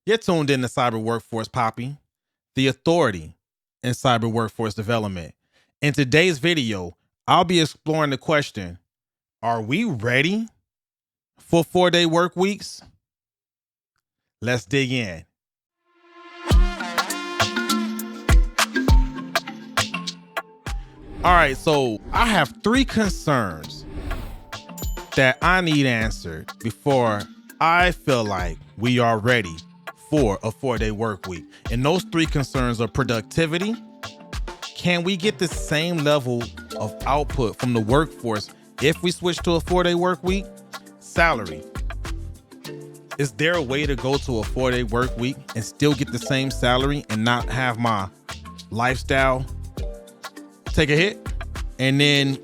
You're tuned in to Cyber Workforce Poppy, the authority in cyber workforce development. In today's video, I'll be exploring the question, are we ready for 4-day work weeks? Let's dig in. All right, so I have 3 concerns that I need answered before I feel like we are ready for a 4-day work week. And those 3 concerns are productivity. Can we get the same level of output from the workforce if we switch to a 4-day work week? Salary. Is there a way to go to a 4-day work week and still get the same salary and not have my lifestyle take a hit? And then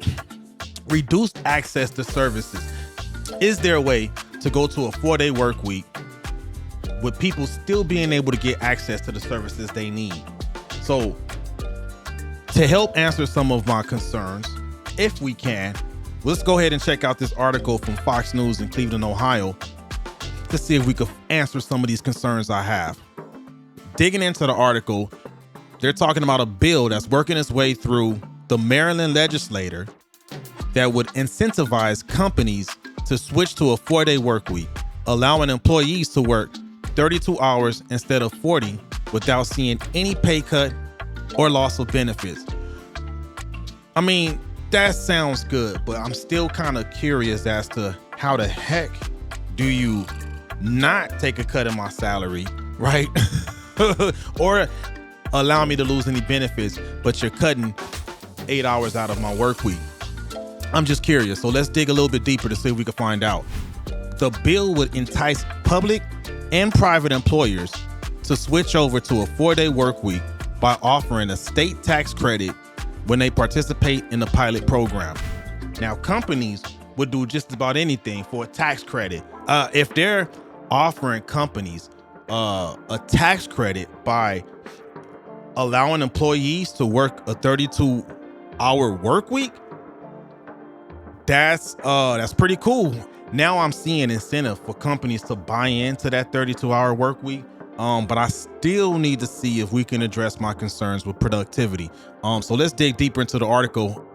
reduce access to services. Is there a way to go to a 4-day work week with people still being able to get access to the services they need? So to help answer some of my concerns, if we can, let's go ahead and check out this article from Fox News in Cleveland, Ohio, to see if we could answer some of these concerns I have. Digging into the article, they're talking about a bill that's working its way through the Maryland legislature that would incentivize companies to switch to a 4-day work week, allowing employees to work 32 hours instead of 40 without seeing any pay cut or loss of benefits. I mean, that sounds good, but I'm still kind of curious as to how the heck do you not take a cut in my salary, right? Or allow me to lose any benefits, but you're cutting 8 hours out of my work week. I'm just curious, so let's dig a little bit deeper to see if we can find out. The bill would entice public and private employers to switch over to a 4-day work week by offering a state tax credit when they participate in the pilot program. Now, companies would do just about anything for a tax credit. If they're offering companies a tax credit by allowing employees to work a 32-hour work week, that's pretty cool. Now I'm seeing incentive for companies to buy into that 32-hour work week. But I still need to see if we can address my concerns with productivity. So let's dig deeper into the article.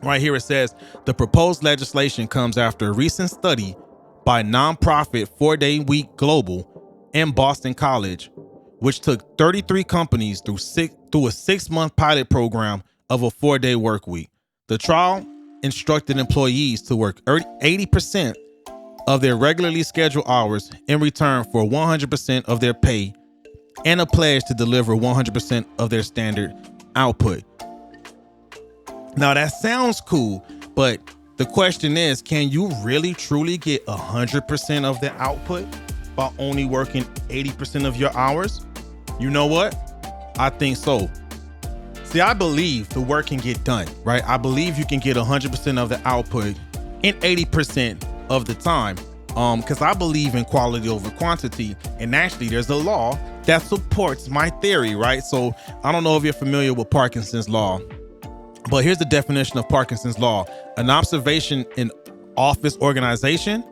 Right here it says, the proposed legislation comes after a recent study by nonprofit 4-Day Week Global and Boston College, which took 33 companies through a 6-month pilot program of a 4-day work week. The trial instructed employees to work 80% of their regularly scheduled hours in return for 100% of their pay and a pledge to deliver 100% of their standard output. Now that sounds cool, but the question is, can you really truly get 100% of the output by only working 80% of your hours? You know what? I think so. See, I believe the work can get done, right? I believe you can get 100% of the output in 80% of the time, because I believe in quality over quantity. And actually, there's a law that supports my theory, right? So I don't know if you're familiar with Parkinsons Law, but here's the definition of Parkinson's Law. An observation in office organization,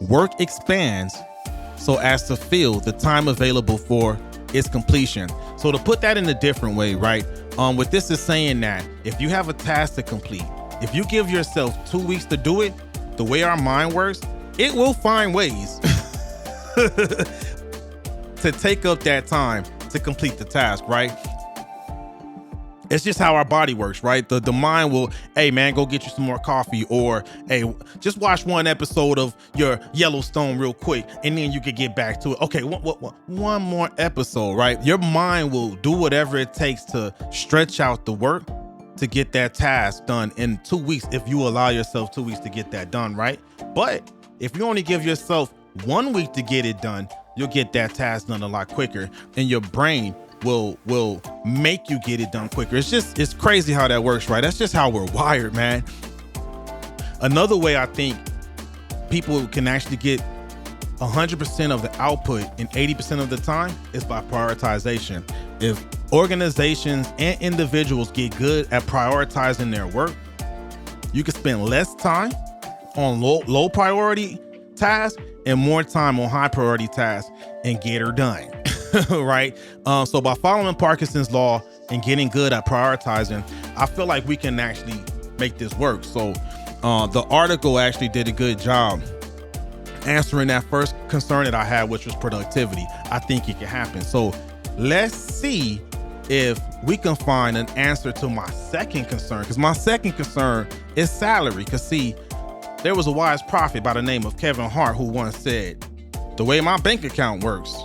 work expands so as to fill the time available for its completion. So to put that in a different way, right? What this is saying that if you have a task to complete, if you give yourself 2 weeks to do it, the way our mind works, it will find ways to take up that time to complete the task, right? It's just how our body works, right? The mind will, hey man, go get you some more coffee, or hey, just watch one episode of your Yellowstone real quick, and then you could get back to it. Okay, one more episode, right? Your mind will do whatever it takes to stretch out the work to get that task done in 2 weeks, if you allow yourself 2 weeks to get that done, right? But if you only give yourself 1 week to get it done, you'll get that task done a lot quicker, and your brain will make you get it done quicker. It's crazy how that works, right? That's just how we're wired, man. Another way I think people can actually get 100% of the output in 80% of the time is by prioritization. If organizations and individuals get good at prioritizing their work, you can spend less time on low priority tasks and more time on high priority tasks. and get her done. Right? So by following Parkinson's Law and getting good at prioritizing, I feel like we can actually make this work. So the article actually did a good job answering that first concern that I had, which was productivity. I think it can happen. So let's see if we can find an answer to my second concern, because my second concern is salary. Because see, there was a wise prophet by the name of Kevin Hart who once said, the way my bank account works,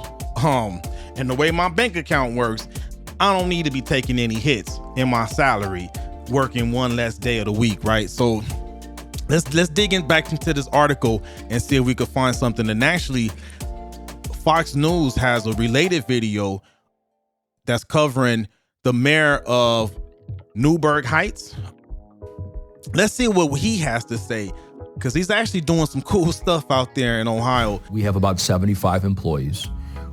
and the way my bank account works, I don't need to be taking any hits in my salary working one less day of the week, right? So let's dig in back into this article and see if we could find something. And actually, Fox News has a related video that's covering the mayor of Newburgh Heights. Let's see what he has to say, because he's actually doing some cool stuff out there in Ohio. We have about 75 employees.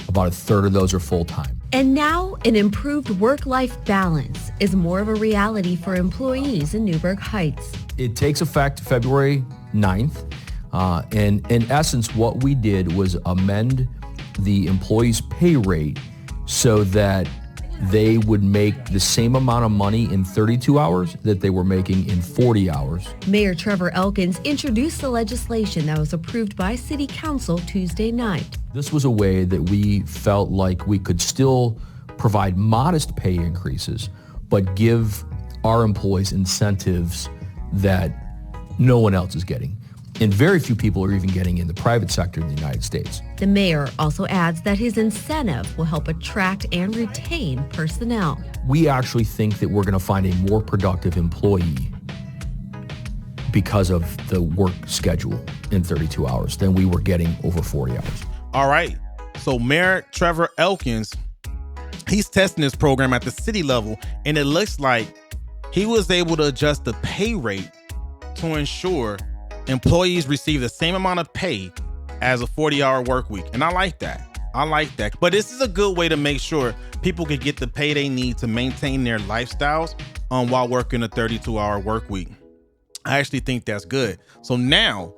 About a third of those are full-time. And now an improved work-life balance is more of a reality for employees in Newburgh Heights. It takes effect February 9th. And in essence, what we did was amend the employees' pay rate so that they would make the same amount of money in 32 hours that they were making in 40 hours. Mayor Trevor Elkins introduced the legislation that was approved by City Council Tuesday night. This was a way that we felt like we could still provide modest pay increases, but give our employees incentives that no one else is getting. And very few people are even getting in the private sector in the United States. The mayor also adds that his incentive will help attract and retain personnel. We actually think that we're going to find a more productive employee because of the work schedule in 32 hours than we were getting over 40 hours. All right. So Mayor Trevor Elkins, he's testing this program at the city level, and it looks like he was able to adjust the pay rate to ensure employees receive the same amount of pay as a 40-hour work week. And I like that. But this is a good way to make sure people can get the pay they need to maintain their lifestyles while working a 32-hour work week. I actually think that's good. So now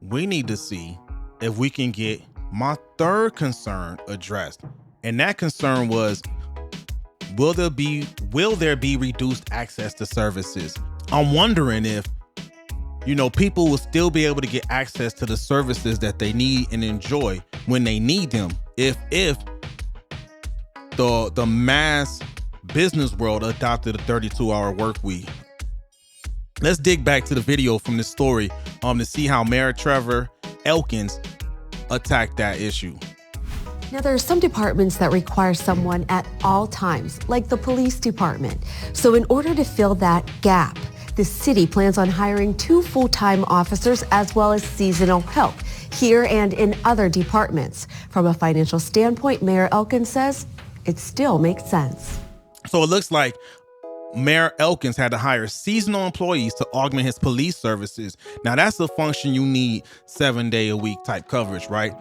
we need to see if we can get my third concern addressed. And that concern was, will there be reduced access to services? I'm wondering if people will still be able to get access to the services that they need and enjoy when they need them. If the mass business world adopted a 32-hour work week. Let's dig back to the video from this story to see how Mayor Trevor Elkins attacked that issue. Now, there are some departments that require someone at all times, like the police department. So in order to fill that gap, the city plans on hiring 2 full-time officers as well as seasonal help here and in other departments. From a financial standpoint, Mayor Elkins says it still makes sense. So it looks like Mayor Elkins had to hire seasonal employees to augment his police services. Now that's a function you need 7-day-a-week type coverage, right?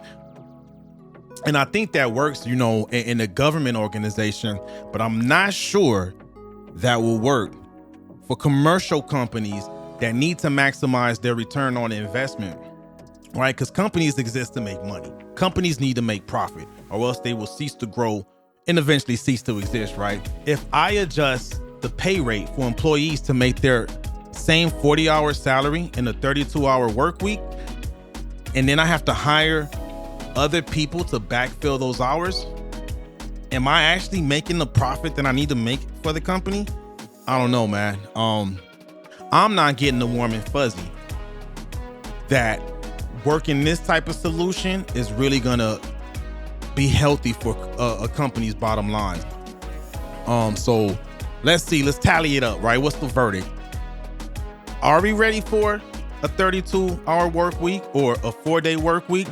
And I think that works, in a government organization, but I'm not sure that will work for commercial companies that need to maximize their return on investment, right? Because companies exist to make money. Companies need to make profit, or else they will cease to grow and eventually cease to exist, right? If I adjust the pay rate for employees to make their same 40-hour salary in a 32-hour work week, and then I have to hire other people to backfill those hours, am I actually making the profit that I need to make for the company? I don't know, man. I'm not getting the warm and fuzzy that working this type of solution is really gonna be healthy for a company's bottom line. So let's see, let's tally it up, right? What's the verdict? Are we ready for a 32-hour work week or a 4-day work week?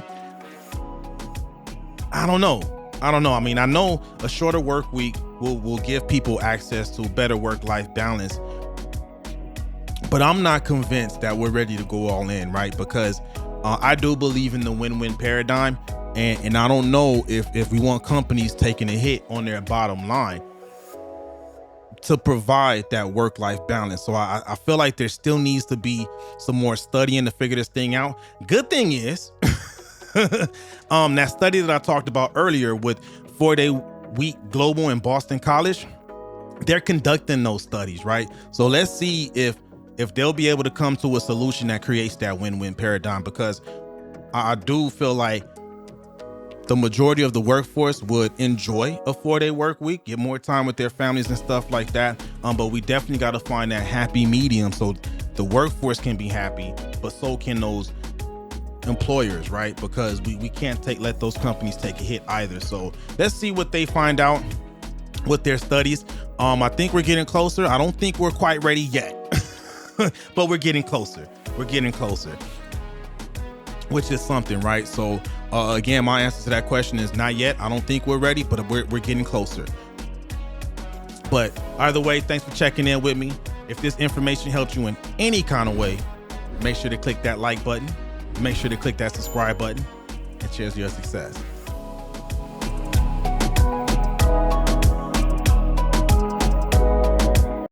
I don't know. I mean, I know a shorter work week will give people access to better work-life balance, but I'm not convinced that we're ready to go all in, right? Because I do believe in the win-win paradigm, and I don't know if we want companies taking a hit on their bottom line to provide that work-life balance. So I feel like there still needs to be some more studying to figure this thing out. Good thing is, That study that I talked about earlier with 4-Day Week Global in Boston College, they're conducting those studies, right? So let's see if they'll be able to come to a solution that creates that win-win paradigm, because I do feel like the majority of the workforce would enjoy a 4-day work week, get more time with their families and stuff like that. But we definitely got to find that happy medium so the workforce can be happy, but so can those employers, right? Because we can't let those companies take a hit either. So let's see what they find out with their studies. I think we're getting closer. I don't think we're quite ready yet, but we're getting closer. We're getting closer, which is something, right? So again, my answer to that question is not yet. I don't think we're ready, but we're getting closer. But either way, thanks for checking in with me. If this information helped you in any kind of way, make sure to click that like button. Make sure to click that subscribe button, and cheers to your success.